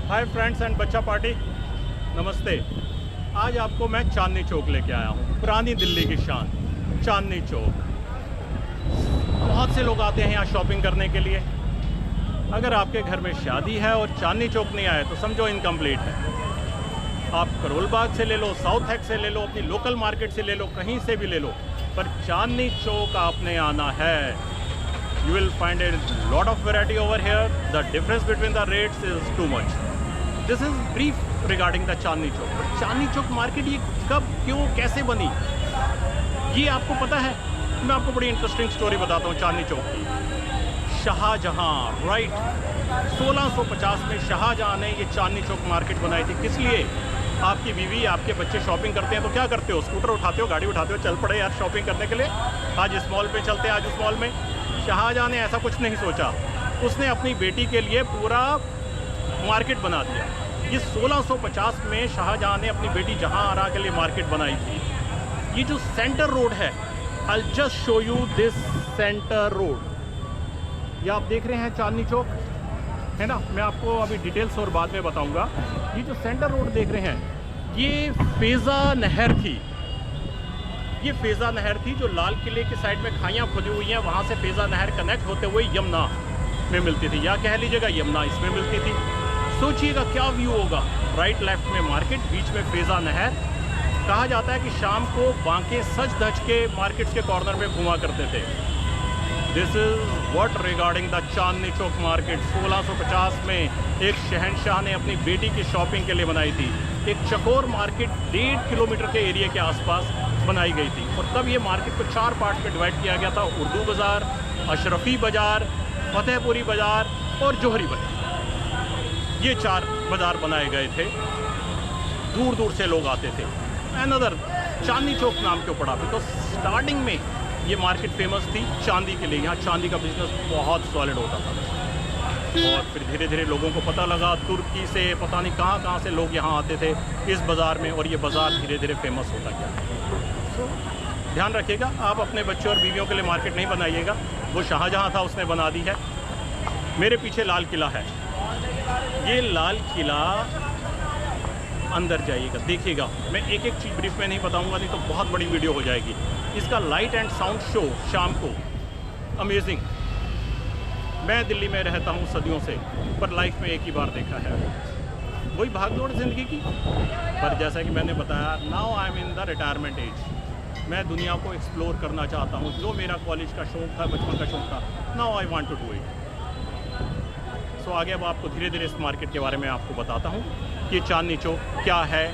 Hi friends and बच्चा party, नमस्ते। आज आपको मैं चांदनी चौक लेके आया हूँ, पुरानी दिल्ली की शान चांदनी चौक। बहुत से लोग आते हैं यहाँ शॉपिंग करने के लिए। अगर आपके घर में शादी है और चांदनी चौक नहीं आए तो समझो इनकम्प्लीट है। आप करोल बाग से ले लो, साउथ एक्स से ले लो, अपनी लोकल मार्केट से ले लो, कहीं से भी ले लो, पर चांदनी चौक आपने आना है। You will find a lot of variety over here. The difference between the rates is too much. This is brief regarding the Chandni Chowk. पर चांदनी चौक मार्केट ये कब, क्यों, कैसे बनी, ये आपको पता है? मैं आपको बड़ी इंटरेस्टिंग स्टोरी बताता हूँ चांदनी चौक की। शाहजहाँ, राइट, 1650 में शाहजहाँ ने ये चांदनी चौक मार्केट बनाई थी। किस लिए? आपकी बीवी, आपके बच्चे शॉपिंग करते हैं तो क्या करते हो? स्कूटर उठाते हो, गाड़ी उठाते हो, चल पड़े यार शॉपिंग करने के लिए, आज इस मॉल पे चलते हैं, आज उस मॉल में। शाहजहाँ ने ऐसा कुछ नहीं सोचा, उसने अपनी बेटी के लिए पूरा मार्केट बना दिया। ये 1650 में शाहजहाँ ने अपनी बेटी जहांआरा के लिए मार्केट बनाई थी। ये जो सेंटर रोड है, I just show you this centre road. ये आप देख रहे हैं चांदनी चौक, है ना? मैं आपको अभी डिटेल्स और बाद में बताऊंगा। ये जो सेंटर रोड देख रहे हैं, ये फेज़ा नहर थी। ये फेज़ा नहर थी जो लाल किले की साइड में खाइयाँ खुदी हुई हैं, वहाँ से फेज़ा नहर कनेक्ट होते हुए यमुना में मिलती थी, या कह लीजिएगा यमुना इसमें मिलती थी। सोचिएगा क्या व्यू होगा, राइट लेफ्ट में मार्केट, बीच में फेज़ा नहर। कहा जाता है कि शाम को बांके सज धज के मार्केट्स के कॉर्नर में घुमा करते थे। This is what regarding the Chandni Chowk market. 1650 में एक शहंशाह ने अपनी बेटी की शॉपिंग के लिए बनाई थी। एक चकोर मार्केट 1.5 किलोमीटर के एरिया के आसपास बनाई गई थी, और तब ये मार्केट को 4 पार्ट में डिवाइड किया गया था। उर्दू बाज़ार, अशरफी बाज़ार, फतेहपुरी बाज़ार और जोहरी बाज़ार, ये 4 बाज़ार बनाए गए थे। दूर दूर से लोग आते थे। अनदर चांदनी चौक नाम क्यों पड़ा? बिकॉज स्टार्टिंग में ये मार्केट फेमस थी चांदी के लिए। यहाँ चांदी का बिजनेस बहुत सॉलिड होता था, और फिर धीरे धीरे लोगों को पता लगा, तुर्की से पता नहीं कहाँ कहाँ से लोग यहाँ आते थे इस बाज़ार में, और ये बाज़ार धीरे धीरे फेमस होता गया। तो ध्यान रखिएगा, आप अपने बच्चों और बीवियों के लिए मार्केट नहीं बनाइएगा। वो शाहजहाँ था, उसने बना दी है। मेरे पीछे लाल किला है, ये लाल किला, अंदर जाइएगा, देखिएगा। मैं एक एक चीज़ ब्रीफ में नहीं बताऊंगा, नहीं तो बहुत बड़ी वीडियो हो जाएगी। इसका लाइट एंड साउंड शो शाम को अमेजिंग। मैं दिल्ली में रहता हूँ सदियों से, पर लाइफ में एक ही बार देखा है, वही भागदौड़ ज़िंदगी की। पर जैसा कि मैंने बताया, now I am in the retirement age. मैं दुनिया को एक्सप्लोर करना चाहता हूँ। जो मेरा कॉलेज का शौक़ था, बचपन का शौक़ था, now I want to do it. So आगे अब आपको धीरे धीरे इस मार्केट के बारे में आपको बताता हूँ कि चांदनी चौक क्या है।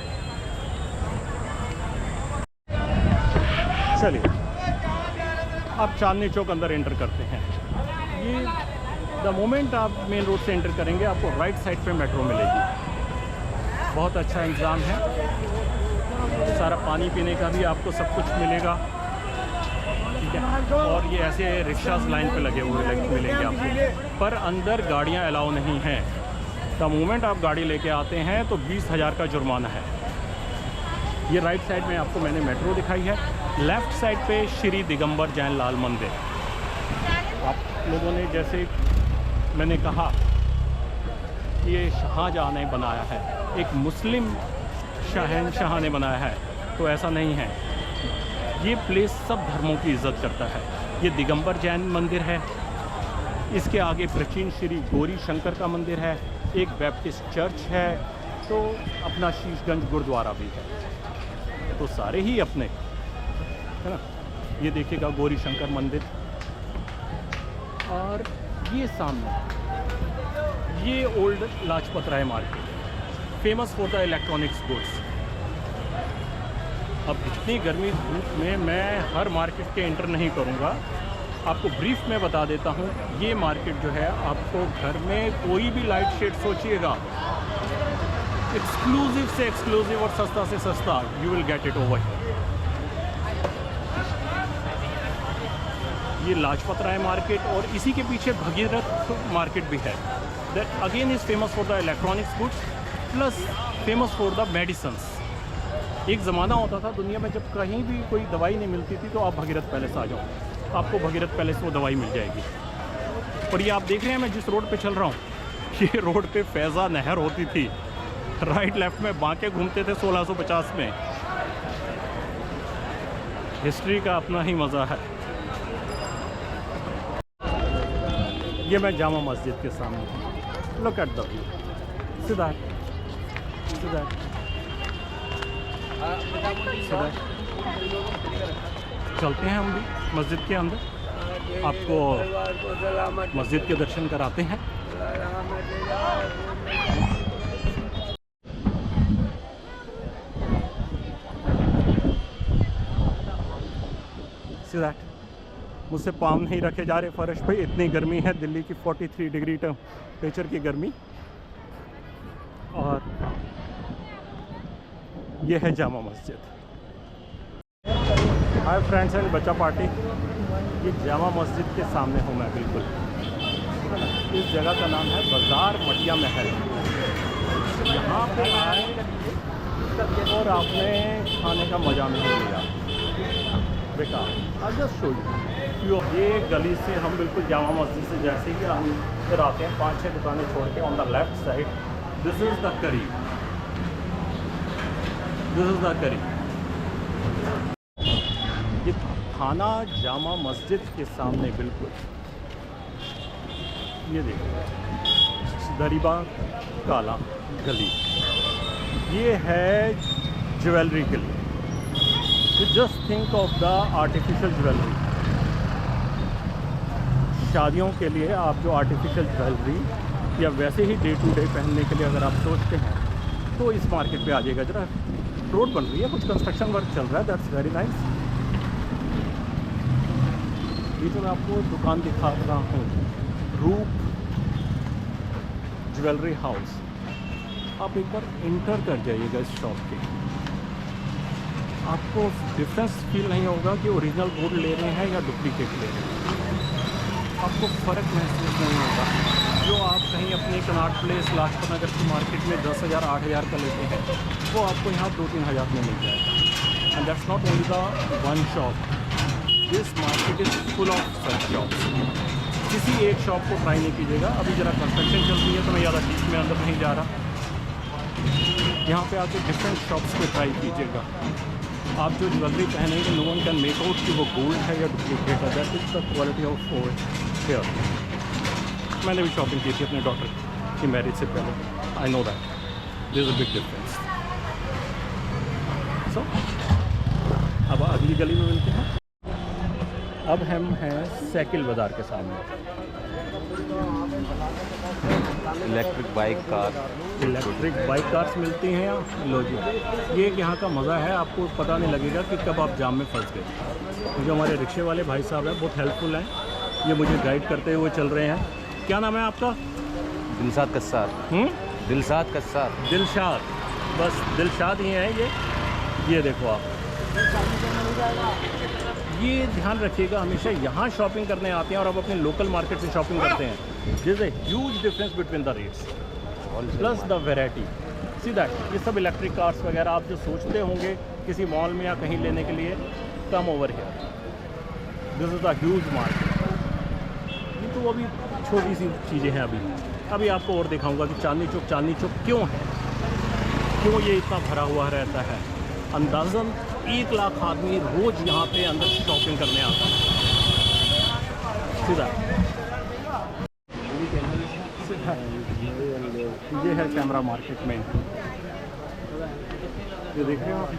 चलिए अब चांदनी चौक अंदर एंटर करते हैं। ये द मोमेंट आप मेन रोड से एंटर करेंगे, आपको राइट साइड पे मेट्रो मिलेगी। बहुत अच्छा इंतज़ाम है, सारा पानी पीने का भी आपको सब कुछ मिलेगा, ठीक है। और ये ऐसे रिक्शास लाइन पे लगे हुए मिलेंगे आपको, पर अंदर गाड़ियां अलाउ नहीं हैं। द मोमेंट आप गाड़ी लेके आते हैं तो 20,000 का जुर्माना है। ये राइट साइड में आपको मैंने मेट्रो दिखाई है। लेफ़्ट साइड पे श्री दिगंबर जैन लाल मंदिर। आप लोगों ने, जैसे मैंने कहा, ये शाहजहाँ ने बनाया है, एक मुस्लिम शहंशाह ने बनाया है, तो ऐसा नहीं है। ये प्लेस सब धर्मों की इज़्ज़त करता है। ये दिगंबर जैन मंदिर है, इसके आगे प्राचीन श्री गौरी शंकर का मंदिर है, एक बैप्टिस्ट चर्च है, तो अपना शीशगंज गुरुद्वारा भी है। तो सारे ही अपने, है ना। ये देखिएगा गौरी शंकर मंदिर, और ये सामने ये old Lajpat Rai market, famous for the electronics goods. अब इतनी गर्मी धूप में मैं हर मार्केट के एंटर नहीं करूंगा, आपको ब्रीफ में बता देता हूं। ये मार्केट जो है, आपको घर में कोई भी लाइट शेड सोचिएगा, एक्सक्लूसिव से एक्सक्लूसिव और सस्ता से सस्ता, you will get it over here. ये लाजपत राय मार्केट, और इसी के पीछे भगीरथ मार्केट भी है। That again is famous for the electronics goods plus famous for the medicines. एक ज़माना होता था दुनिया में जब कहीं भी कोई दवाई नहीं मिलती थी तो आप भगीरथ पैलेस आ जाओ, आपको भगीरथ पैलेस वो दवाई मिल जाएगी। और ये आप देख रहे हैं मैं जिस रोड पे चल रहा हूँ, ये रोड पे फैज़ा नहर होती थी, राइट लेफ्ट में बांके घूमते थे 1650 में। हिस्ट्री का अपना ही मज़ा है। ये मैं जामा मस्जिद के सामने हूँ। Look at the view. सीधा चलते हैं हम भी मस्जिद के अंदर, आपको मस्जिद के दर्शन कराते हैं। See that? मुझसे पाँव नहीं रखे जा रहे फर्श पे, इतनी गर्मी है। दिल्ली की 43 डिग्री टेम्परेचर की गर्मी। और ये है Jama Masjid. Hi friends and बच्चा पार्टी, ये जामा मस्जिद के सामने हूँ मैं बिल्कुल। इस जगह का नाम है बाज़ार मटिया महल। यहाँ पे आए और आपने खाने का मज़ा नहीं लिया, बेकार। आज जस्ट शो यू। ये गली से हम बिल्कुल जामा मस्जिद से जैसे ही हम फिर आते हैं 5-6 दुकानें छोड़ के, on the left side this is the करी। दिस इज़ द करी। ये थाना जामा मस्जिद के सामने बिल्कुल, ये देखो दरीबाग काला गली। ये है ज्वेलरी गली। You just think of the artificial jewelry। शादियों के लिए आप जो आर्टिफिशियल ज्वेलरी या वैसे ही डे टू डे पहनने के लिए अगर आप सोचते हैं तो इस मार्केट पे आ जाएगा। जरा रोड बन रही है, कुछ कंस्ट्रक्शन वर्क चल रहा है, दैट्स वेरी नाइस। ये तो मैं आपको दुकान दिखा रहा हूँ, रूप ज्वेलरी हाउस। आप एक बार इंटर कर जाइएगा इस शॉप के, आपको डिफरेंस फील नहीं होगा कि ओरिजिनल गोल्ड ले रहे हैं या डुप्लीकेट ले रहे हैं। आपको फ़र्क महसूस नहीं होगा। जो आप कहीं अपनी कनाट प्लेस लाजपत नगर की मार्केट में 10,000 8,000 का लेते हैं, वो आपको यहाँ 2-3 हज़ार में मिल जाएगा। And that's not only the one shop, this market is full of such shops. किसी एक शॉप को ट्राई नहीं कीजिएगा। अभी ज़रा कंस्ट्रक्शन चल रही है तो मैं ज़्यादा डीप में अंदर नहीं जा रहा। यहाँ पे आके डिफरेंट शॉप्स पे ट्राई कीजिएगा। आप जो ज्वेलरी पहनेंगे no one can make out कि वो गोल्ड है या डुप्लीकेट है। That is the quality of hair. मैंने भी शॉपिंग की थी अपने डॉटर की मैरिज से पहले। I know that there is a big difference. So अब अगली गली में मिलते हैं। अब हम हैं साइकिल बाज़ार के सामने। इलेक्ट्रिक बाइक कार्स मिलती हैं यहाँ। लो जी, ये यहाँ का मज़ा है, आपको पता नहीं लगेगा कि कब आप जाम में फंस गए। जो हमारे रिक्शे वाले भाई साहब हैं बहुत हेल्पफुल हैं, ये मुझे गाइड करते हुए चल रहे हैं। क्या नाम है आपका? दिलशाद कस्सार। दिलशाद कस्सार। दिलशाद, बस दिलशाद ही हैं ये देखो आप। ये ध्यान रखिएगा, हमेशा यहाँ शॉपिंग करने आते हैं और आप अपने लोकल मार्केट से शॉपिंग करते हैं। There is a huge difference between the rates plus the variety. See that ये सब इलेक्ट्रिक कार्स वगैरह आप जो सोचते होंगे किसी मॉल में या कहीं लेने के लिए, come over here. This is the huge market. ये तो अभी छोटी सी चीज़ें हैं। अभी आपको और दिखाऊंगा कि चांदनी चौक क्यों है, क्यों ये इतना भरा हुआ रहता है। अंदाज़न 1 लाख आदमी रोज़ यहाँ पे अंदर शॉपिंग करने आता है। सीधा ये है कैमरा मार्केट में, ये देख रहे हो आप।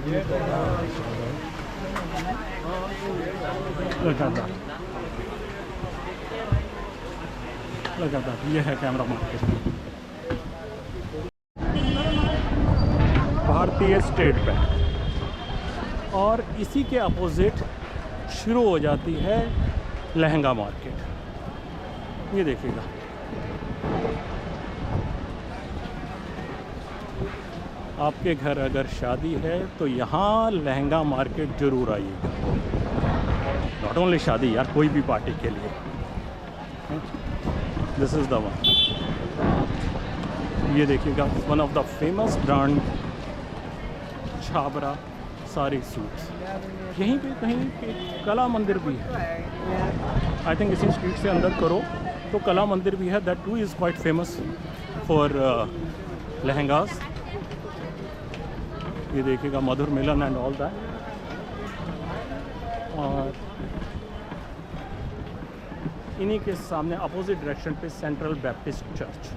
लगातार ये है कैमरा मार्केट में। भारतीय स्टेट बैंक और इसी के अपोजिट शुरू हो जाती है लहंगा मार्केट। ये देखिएगा, आपके घर अगर शादी है तो यहाँ लहंगा मार्केट ज़रूर आइएगा। नॉट ओनली शादी यार, कोई भी पार्टी के लिए। This is the one. ये देखिएगा, one of the famous brand Chhabra सारी सूट्स। यहीं पे कहीं एक कला मंदिर भी है। आई थिंक इसी स्ट्रीट से अंदर करो तो कला मंदिर भी है, that two is quite famous. For lehengas. ये देखिएगा मधुर मिलन एंड ऑल दैट। और इन्हीं के सामने अपोजिट डायरेक्शन पे सेंट्रल बैप्टिस्ट चर्च।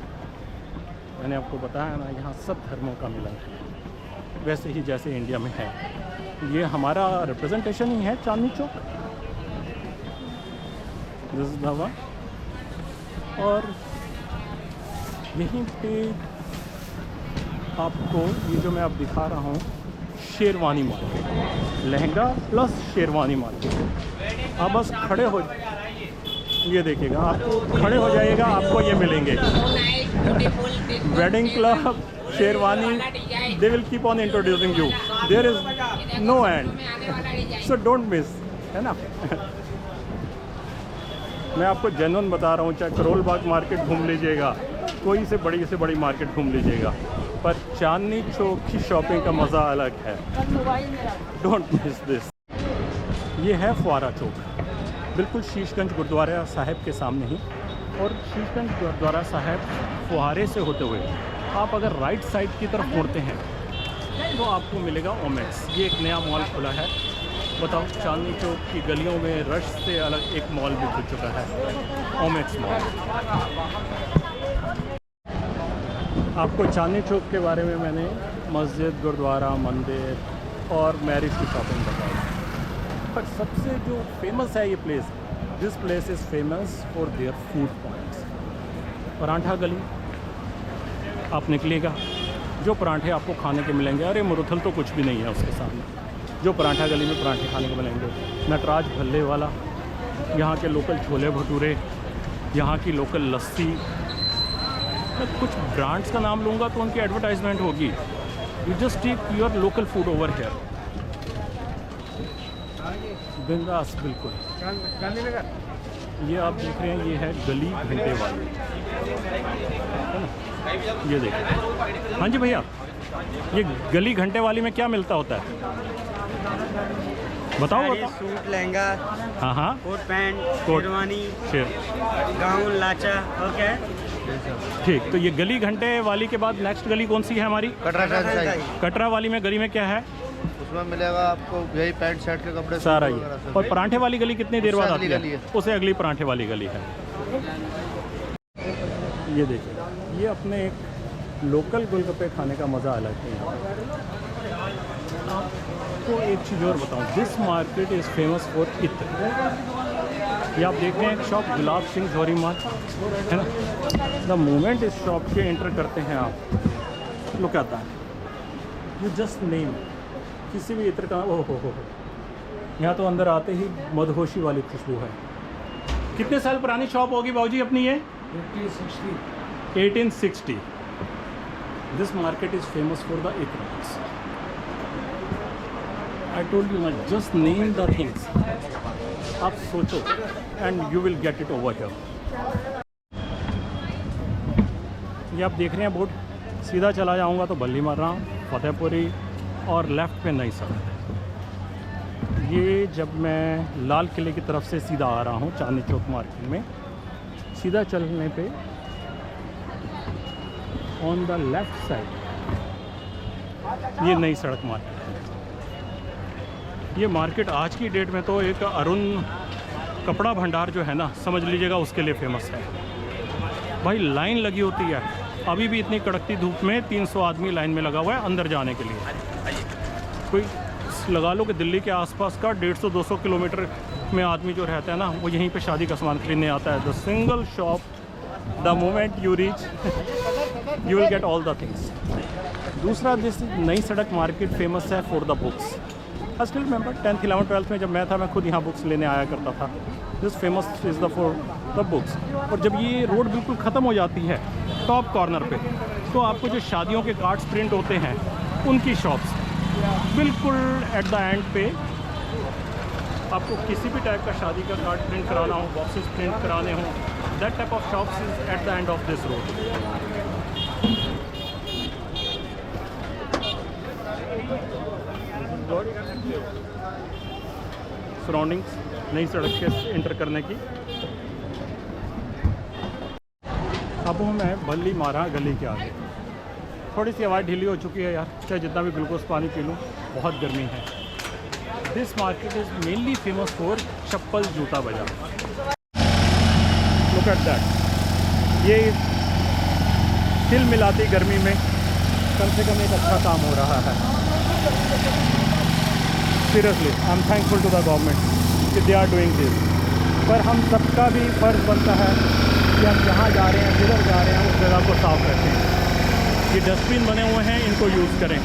मैंने आपको बताया ना, यहाँ सब धर्मों का मिलन है, वैसे ही जैसे इंडिया में है। ये हमारा रिप्रेजेंटेशन ही है Chandni Chowk. This is the one. और यहीं पे आपको ये जो मैं अब दिखा रहा हूँ, sherwani market, lehenga plus sherwani market. आप बस खड़े हो, ये देखिएगा, आपको खड़े हो जाइएगा, आपको ये मिलेंगे। Wedding club, sherwani, they will keep on introducing you, there is no end, so don't miss, है ना। मैं आपको जेन्युइन बता रहा हूँ, चाहे करोल बाग मार्केट घूम लीजिएगा, कोई से बड़ी मार्केट घूम लीजिएगा, पर चांदनी चौक की शॉपिंग का मज़ा अलग है। Don't miss this. ये है फुआरा चौक, बिल्कुल शीशगंज गुरुद्वारा साहिब के सामने ही। और शीशगंज गुरुद्वारा साहिब फुहारे से होते हुए आप अगर राइट साइड की तरफ मुड़ते हैं तो आपको मिलेगा ओमेक्स। ये एक नया मॉल खुला है। बताओ, चांदनी चौक की गलियों में रश से अलग एक मॉल भी खुल चुका है, ओमेक्स मॉल। आपको चांदनी चौक के बारे में मैंने मस्जिद, गुरुद्वारा, मंदिर और मैरिज की शॉपिंग बताई, पर सबसे जो फेमस है ये place, this place is famous for their food points. परांठा गली आप निकलिएगा, जो परांठे आपको खाने के मिलेंगे, अरे मुरुथल तो कुछ भी नहीं है उसके सामने। जो परांठा गली में परांठे खाने को मिलेंगे, नटराज भल्ले वाला, यहाँ के लोकल छोले भटूरे, यहाँ की लोकल लस्सी। मैं कुछ ब्रांड्स का नाम लूँगा तो उनकी एडवर्टाइजमेंट होगी। You just take your local food over here, बिंदास बिल्कुल। ये आप देख रहे हैं, ये है गली घंटे वाली, है ना। ये देखिए, हाँ जी भैया, ये गली घंटे वाली में क्या मिलता होता है, बताओ बताओ। सूट, लहंगा, हाँ हाँ, कोट पैंट, कोट, शेरवानी, शेर, गाउन, लाचा, और क्या है? ठीक। तो ये गली घंटे वाली के बाद नेक्स्ट गली कौन सी है हमारी? कटरा वाली में गली में क्या है? उसमें मिलेगा आपको यही पैंट शर्ट के कपड़े सारा ही। और परांठे वाली गली कितनी देर बाद आती है? उसे अगली परांठे वाली गली है। ये देखिए, ये अपने एक लोकल गोलगप्पे खाने का मज़ा अलग है। आपको एक चीज़ और बताऊं, this market is famous for इत्र। ये आप देख रहे हैं एक शॉप, गुलाब सिंह जौहरी मार्ट, है ना। द मोमेंट इस शॉप के एंटर करते हैं आप, लुक आता है, यू जस्ट नेम किसी भी इत्र का, ओह हो, यहाँ तो अंदर आते ही मदहोशी वाली खुशबू है। कितने साल पुरानी शॉप होगी बाबूजी अपनी ये? 1860। This market is famous for the इत्रस। आई टोल्ड यू ना, जस्ट नेम द थिंग्स, आप सोचो and you will get it over here. ये आप देख रहे हैं बोर्ड, सीधा चला जाऊंगा तो बल्ली मार रहा हूँ, फतेहपुरी, और लेफ़्ट पे नई सड़क। ये जब मैं लाल किले की तरफ से सीधा आ रहा हूँ चांदनी चौक मार्केट में, सीधा चलने पे ऑन द लेफ़्ट साइड ये नई सड़क मार्केट है। ये मार्केट आज की डेट में तो एक अरुण कपड़ा भंडार जो है ना, समझ लीजिएगा उसके लिए फेमस है। भाई लाइन लगी होती है, अभी भी इतनी कड़कती धूप में 300 आदमी लाइन में लगा हुआ है अंदर जाने के लिए। कोई लगा लो कि दिल्ली के आसपास का 150-200 किलोमीटर में आदमी जो रहता है ना, वो यहीं पे शादी का सामान खरीदने आता है। The single shop, the moment you reach you will get all the things. दूसरा, दिस नई सड़क मार्केट फेमस है for the books. I still remember 10th, 11th, 12th में जब मैं था, मैं खुद यहाँ बुक्स लेने आया करता था। This famous is the for the books. और जब ये रोड बिल्कुल ख़त्म हो जाती है टॉप कॉर्नर पे, तो आपको जो शादियों के कार्ड्स प्रिंट होते हैं उनकी शॉप्स बिल्कुल एट द एंड पे, आपको किसी भी टाइप का शादी का कार्ड प्रिंट कराना हो, बॉक्सेस प्रिंट कराने हो, that type of shops is at the end of this road. Surroundings नई सड़क के एंटर करने की। अब हूँ मैं बल्ली मारा गली के आगे। थोड़ी सी आवाज़ ढीली हो चुकी है यार, चाहे जितना भी ग्लूकोज पानी पी लूँ, बहुत गर्मी है। This market is mainly famous for chappal juta bazaar. Look at that, ये तिल मिलाती गर्मी में कम से कम एक अच्छा काम हो रहा है। Seriously I am thankful to the government कि दे आर डूइंग दिस। पर हम सबका भी फ़र्ज़ बनता है कि हम जहाँ जा रहे हैं, जिधर जा रहे हैं, उस जगह को साफ़ रखें। ये डस्टबिन बने हुए हैं, इनको यूज़ करें।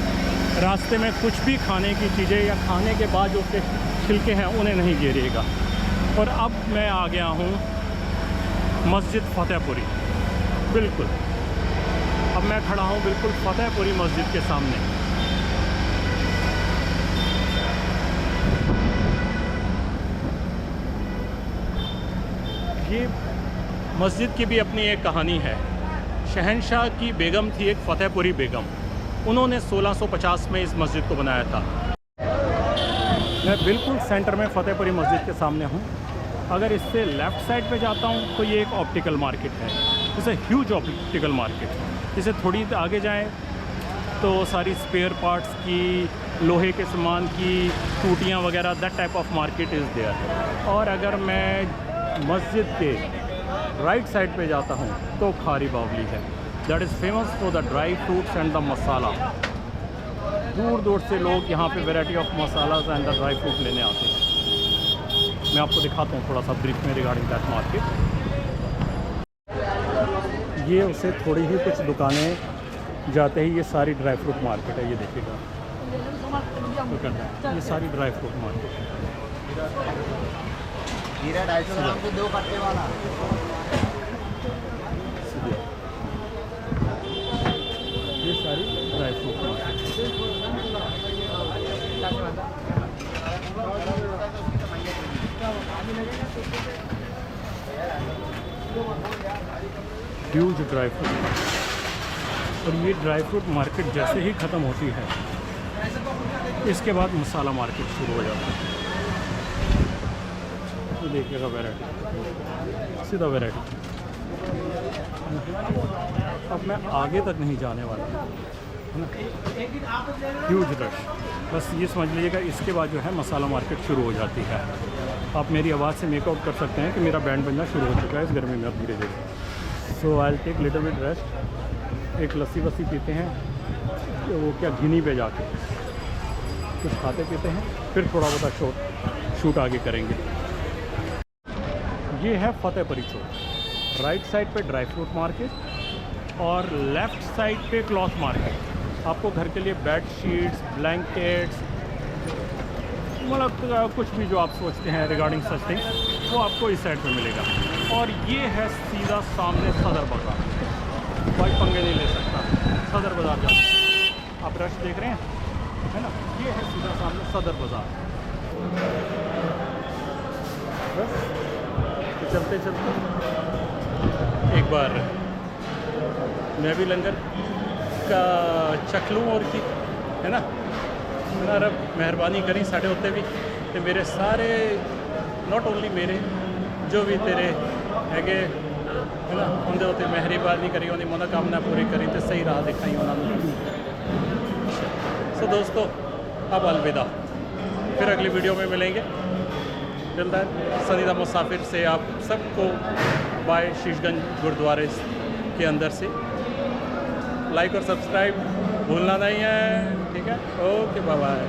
रास्ते में कुछ भी खाने की चीज़ें या खाने के बाद जो उसके छिलके हैं उन्हें नहीं गिरिएगा। और अब मैं आ गया हूँ मस्जिद फतेहपुरी। बिल्कुल, अब मैं खड़ा हूँ बिल्कुल फतेहपुरी मस्जिद के सामने। ये मस्जिद की भी अपनी एक कहानी है। शहंशाह की बेगम थी एक फतेहपुरी बेगम, उन्होंने 1650 में इस मस्जिद को बनाया था। मैं बिल्कुल सेंटर में फतेहपुरी मस्जिद के सामने हूँ। अगर इससे लेफ़्ट साइड पे जाता हूँ तो ये एक ऑप्टिकल मार्केट है, it's a huge optical market. इसे थोड़ी आगे जाएं तो सारी स्पेयर पार्ट्स की, लोहे के सामान की टूटियाँ वगैरह, that type of market is there. और अगर मैं मस्जिद के राइट साइड पे जाता हूँ तो खारी बावली है, that is famous for the dry fruits and the masala. दूर दूर से लोग यहाँ पे variety of masalas and the dry fruit लेने आते हैं। मैं आपको दिखाता हूँ थोड़ा सा ब्रीफ में रिगार्डिंग दैट मार्केट। ये उसे थोड़ी ही कुछ दुकानें जाते ही ये सारी ड्राई फ्रूट मार्केट है। ये देखिएगा, ये सारी ड्राई फ्रूट मार्केट है। 250 ग्राम के 2 कट्टे वाला। ये सारी dry fruit market. Huge dry fruit. और ये ड्राई फ्रूट मार्केट जैसे ही ख़त्म होती है, इसके बाद मसाला मार्केट शुरू हो जाता है। तो देखिएगा वैरायटी, सीधा वैरायटी। अब मैं आगे तक नहीं जाने वाला, है ना। Huge rush. बस ये समझ लीजिएगा, इसके बाद जो है मसाला मार्केट शुरू हो जाती है। आप मेरी आवाज़ से मेकआउट कर सकते हैं कि मेरा बैंड बजना शुरू हो चुका है इस गर्मी में अब धीरे धीरे। So I will take little bit rest. एक लस्सी वस्सी पीते हैं, तो वो क्या घिनी पे जाके कुछ खाते पीते हैं, फिर थोड़ा बहुत शूट आगे करेंगे। ये है फतेहपुरी चौक। राइट साइड पे ड्राई फ्रूट मार्केट और लेफ़्ट साइड पे क्लॉथ मार्केट। आपको घर के लिए बेड शीट्स, ब्लैंकेट्स, मतलब कुछ भी जो आप सोचते हैं रिगार्डिंग सच थिंग, वो आपको इस साइड पे मिलेगा। और ये है सीधा सामने सदर बाज़ार। कोई पंगे नहीं ले सकता, सदर बाज़ार जाओ। आप रश देख रहे हैं, है ना। ये है सीधा सामने सदर बाज़ार। बस तो चलते चलते एक बार मैं भी लंगर का चख लूँ और की, है ना। रब मेहरबानी करी साढ़े उत्ते भी तो मेरे सारे, नॉट ओनली मेरे, जो भी तेरे हैगे, है ना, उनके उत्ते मेहरबानी करी, उनकी मनोकामना पूरी करी तो सही राह दिखाई उन्होंने। सो दोस्तों, अब अलविदा, फिर अगली वीडियो में मिलेंगे। दिलदार सनीदा मुसाफिर से आप सबको बाय। शीशगंज गुरुद्वारे के अंदर से लाइक और सब्सक्राइब भूलना नहीं है, ठीक है। Okay, bye bye.